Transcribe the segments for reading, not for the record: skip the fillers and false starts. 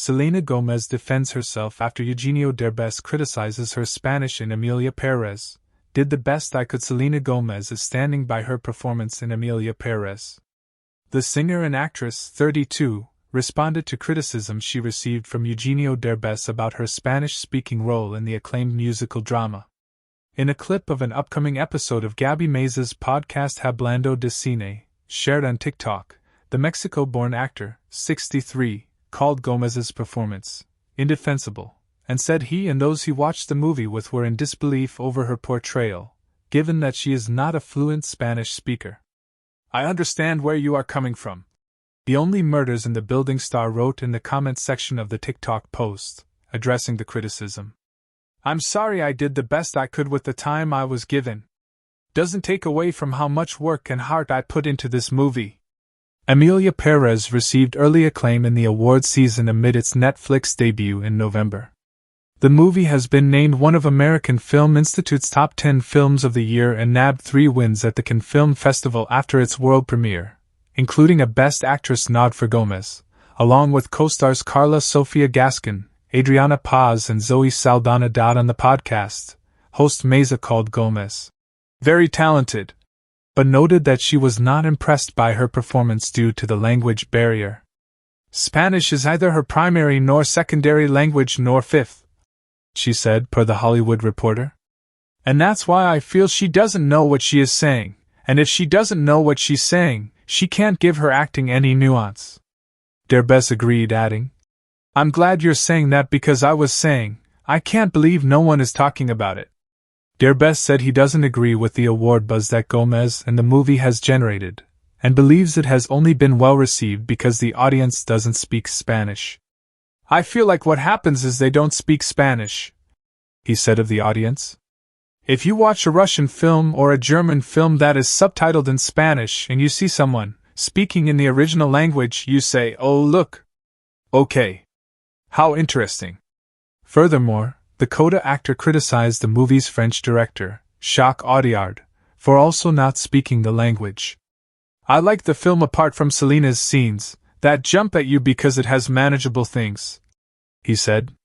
Selena Gomez defends herself after Eugenio Derbez criticizes her Spanish in Emilia Pérez. Did the best I could. Selena Gomez is standing by her performance in Emilia Pérez. The singer and actress, 32, responded to criticism she received from Eugenio Derbez about her Spanish-speaking role in the acclaimed musical drama. In a clip of an upcoming episode of Gaby Maze's podcast Hablando de Cine, shared on TikTok, the Mexico-born actor, 63, called Gomez's performance indefensible, and said he and those he watched the movie with were in disbelief over her portrayal, given that she is not a fluent Spanish speaker. "I understand where you are coming from," the only murders in the building star wrote in the comments section of the TikTok post, addressing the criticism. "I'm sorry, I did the best I could with the time I was given. Doesn't take away from how much work and heart I put into this movie." Emilia Pérez received early acclaim in the awards season amid its Netflix debut in November. The movie has been named one of American Film Institute's top 10 films of the year and nabbed 3 wins at the Cannes Film Festival after its world premiere, including a Best Actress nod for Gomez, along with co-stars Carla Sofia Gascon, Adriana Paz and Zoe Saldana. On the podcast, host Maza called Gomez very talented, but noted that she was not impressed by her performance due to the language barrier. "Spanish is neither her primary nor secondary language nor fifth," she said, per The Hollywood Reporter. "And that's why I feel she doesn't know what she is saying, and if she doesn't know what she's saying, she can't give her acting any nuance." Derbez agreed, adding, "I'm glad you're saying that because I was saying, I can't believe no one is talking about it." Derbez said he doesn't agree with the award buzz that Gomez and the movie has generated, and believes it has only been well received because the audience doesn't speak Spanish. "I feel like what happens is they don't speak Spanish," he said of the audience. "If you watch a Russian film or a German film that is subtitled in Spanish and you see someone speaking in the original language, you say, 'Oh, look. Okay. How interesting.'" Furthermore, the Coda actor criticized the movie's French director, Jacques Audiard, for also not speaking the language. "I like the film apart from Selena's scenes, that jump at you because it has manageable things," he said.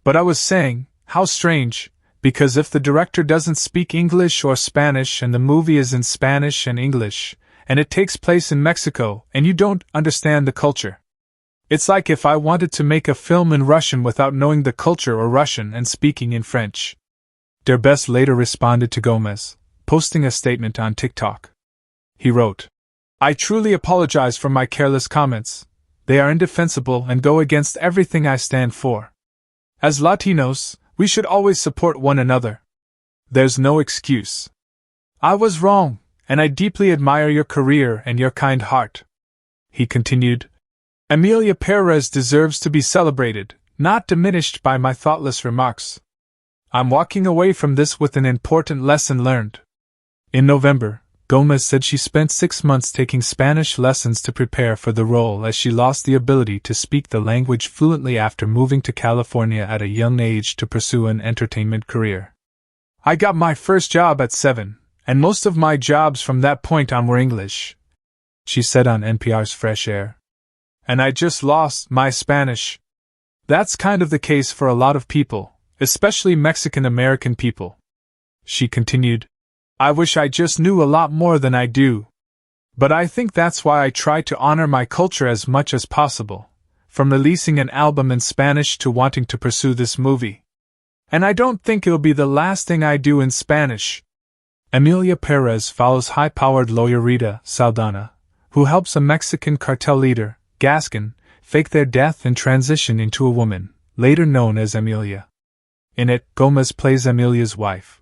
"But I was saying, how strange, because if the director doesn't speak English or Spanish and the movie is in Spanish and English, and it takes place in Mexico and you don't understand the culture. It's like if I wanted to make a film in Russian without knowing the culture or Russian and speaking in French." Derbez later responded to Gomez, posting a statement on TikTok. He wrote, "I truly apologize for my careless comments. They are indefensible and go against everything I stand for. As Latinos, we should always support one another. There's no excuse. I was wrong, and I deeply admire your career and your kind heart." He continued, "Emilia Pérez deserves to be celebrated, not diminished by my thoughtless remarks. I'm walking away from this with an important lesson learned." In November, Gomez said she spent 6 months taking Spanish lessons to prepare for the role as she lost the ability to speak the language fluently after moving to California at a young age to pursue an entertainment career. "I got my first job at 7, and most of my jobs from that point on were English," she said on NPR's Fresh Air. "And I just lost my Spanish." That's kind of the case for a lot of people, especially Mexican-American people. She continued, "I wish I just knew a lot more than I do. But I think that's why I try to honor my culture as much as possible, from releasing an album in Spanish to wanting to pursue this movie. And I don't think it'll be the last thing I do in Spanish." Emilia Pérez follows high-powered lawyer Rita Saldana, who helps a Mexican cartel leader, Gascon, fake their death and transition into a woman, later known as Emilia. In it, Gomez plays Emilia's wife,